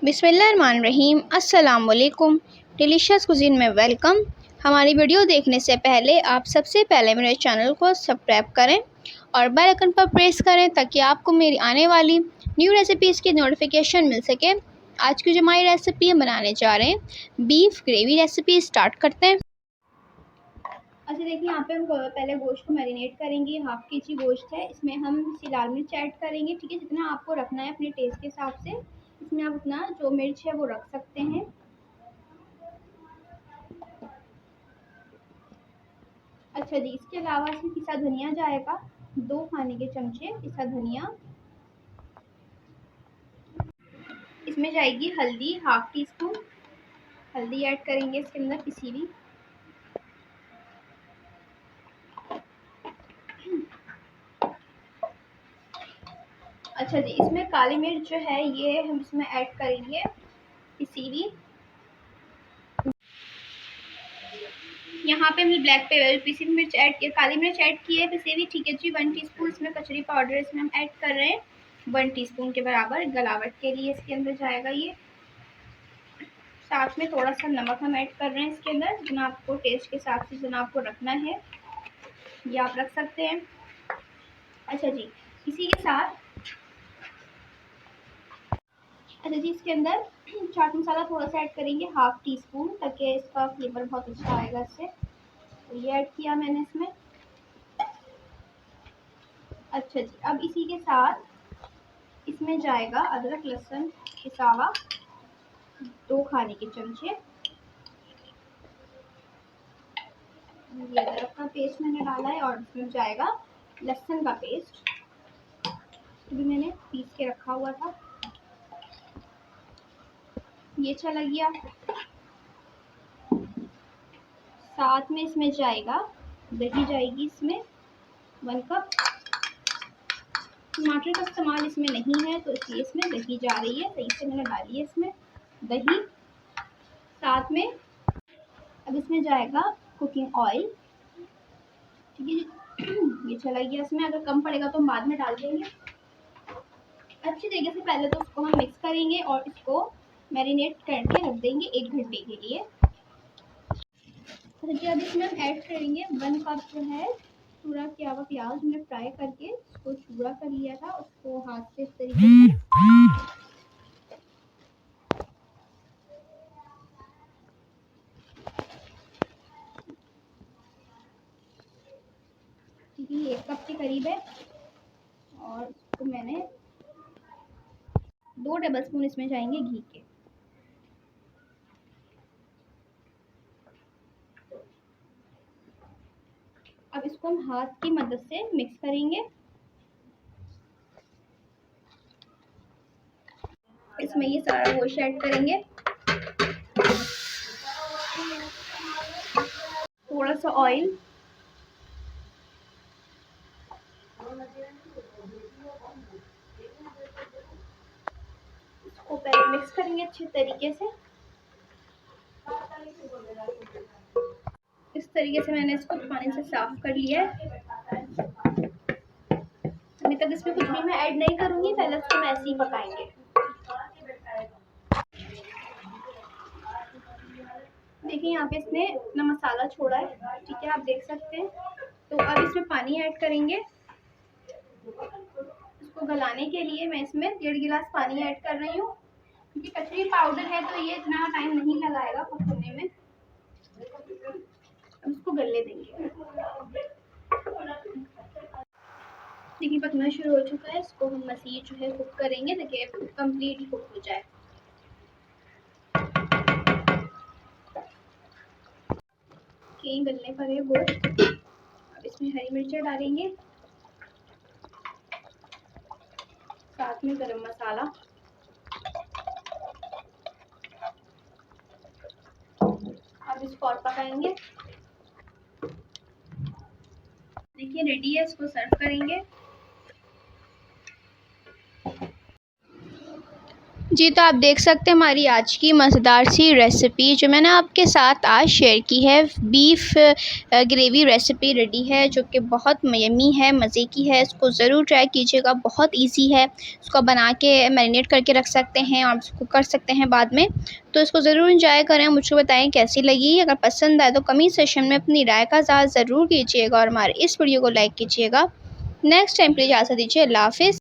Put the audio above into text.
बिस्मिल्लाहिर्रहमानिर्रहीम। अस्सलाम वालेकुम। डिलीशियस कुज़ीन में वेलकम। हमारी वीडियो देखने से पहले आप सबसे पहले मेरे चैनल को सब्सक्राइब करें और बेल आइकन पर प्रेस करें ताकि आपको मेरी आने वाली न्यू रेसिपीज़ की नोटिफिकेशन मिल सके। आज की जो हमारी रेसिपी हम बनाने जा रहे हैं बीफ ग्रेवी रेसिपी। स्टार्ट करते हैं। अच्छा देखिए, यहाँ पे हम पहले गोश्त को मैरिनेट करेंगे। हाफ़ केजी गोश्त है, इसमें हम लाल मिर्च ऐड करेंगे। ठीक है, जितना आपको रखना है अपने टेस्ट के हिसाब से इसमें आप उतना जो मिर्च है वो रख सकते हैं। अच्छा जी, इसके अलावा इसमें पिसा धनिया जाएगा, 2 खाने के चमचे पिसा धनिया। इसमें जाएगी हल्दी, हाफ़ टी स्पून हल्दी ऐड करेंगे इसके अंदर पिसी हुई। अच्छा जी, इसमें काली मिर्च जो है ये हम इसमें ऐड करेंगे पिसी हुई। यहाँ पे हमने ब्लैक पेपर पिसी मिर्च ऐड किया, काली मिर्च ऐड की है पिसी हुई। ठीक है जी, 1 टीस्पून इसमें कचरी पाउडर इसमें हम ऐड कर रहे हैं, 1 टीस्पून के बराबर गलावट के लिए इसके अंदर जाएगा ये। साथ में थोड़ा सा नमक हम ऐड कर रहे हैं इसके अंदर, जितना आपको टेस्ट के हिसाब से जितना आपको रखना है ये आप रख सकते हैं। अच्छा जी, इसी के साथ अच्छा जी इसके अंदर चाट मसाला थोड़ा सा ऐड करेंगे, हाफ़ टी स्पून, ताकि इसका फ्लेवर बहुत अच्छा आएगा इससे। तो ये ऐड किया मैंने इसमें। अच्छा जी, अब इसी के साथ इसमें जाएगा अदरक लहसुन पिसा हुआ, 2 खाने के चमचे। ये अदरक का पेस्ट मैंने डाला है और इसमें जाएगा लहसुन का पेस्ट, भी मैंने पीस के रखा हुआ था, ये चला गया। साथ में इसमें जाएगा दही जाएगी इसमें 1 कप। टमाटर का इस्तेमाल इसमें नहीं है तो इसलिए इसमें दही जा रही है, सही से मैंने डाली है इसमें दही। साथ में अब इसमें जाएगा कुकिंग ऑयल। ठीक है, ये चला गया इसमें। अगर कम पड़ेगा तो हम बाद में डाल देंगे। अच्छी तरीके से पहले तो उसको हम मिक्स करेंगे और इसको मैरिनेट करके रख देंगे 1 घंटे के लिए। तो अब इसमें हम ऐड करेंगे 1 कप जो है चूरा किया हुआ प्याज। हमने फ्राई करके उसको चूरा कर लिया था, उसको हाथ से इस तरीके से ये 1 कप के करीब है और इसको मैंने 2 टेबलस्पून इसमें जाएंगे घी के। अब इसको हम हाथ की मदद से मिक्स करेंगे। इसमें ये सारा गोश्त ऐड करेंगे, थोड़ा सा ऑयल, इसको पहले मिक्स करेंगे अच्छे तरीके से। इस तरीके से मैंने इसको पानी से साफ कर लिया है। अभी तक इसमें कुछ भी मैं ऐड नहीं करूंगी, पहले इसको हम ऐसे ही पकाएंगे। देखिए यहाँ पे इसने अपना मसाला छोड़ा है, ठीक है, आप देख सकते हैं। तो अब इसमें पानी ऐड करेंगे। इसको गलाने के लिए मैं इसमें 1.5 गिलास पानी ऐड कर रही हूँ, क्योंकि कचरी पाउडर है तो ये इतना टाइम नहीं लगाएगा पकने में। अब इसको गलने देंगे। देखिए पकना शुरू हो चुका है, इसको हम मज़ीद जो है कुक करेंगे, देखिए कंप्लीटली कुक हो जाए। कहीं गलने पर है गोश्त। अब इसमें हरी मिर्चें डालेंगे, साथ में गरम मसाला। अब इसको और पकाएंगे। देखिए रेडी है, इसको सर्व करेंगे। जी, तो आप देख सकते हैं हमारी आज की मज़ेदार सी रेसिपी जो मैंने आपके साथ आज शेयर की है, बीफ ग्रेवी रेसिपी रेडी है, जो कि बहुत यम्मी है, मज़े की है। इसको ज़रूर ट्राई कीजिएगा, बहुत इजी है। इसको बना के मैरिनेट करके रख सकते हैं और इसको कर सकते हैं बाद में। तो इसको ज़रूर एंजॉय करें, मुझको बताएं कैसी लगी। अगर पसंद आए तो कमेंट सेक्शन में अपनी राय का इज़हार ज़रूर कीजिएगा और हमारे इस वीडियो को लाइक कीजिएगा। नेक्स्ट टाइम के लिए इजाज़त दीजिए। अल्लाह हाफ़िज़।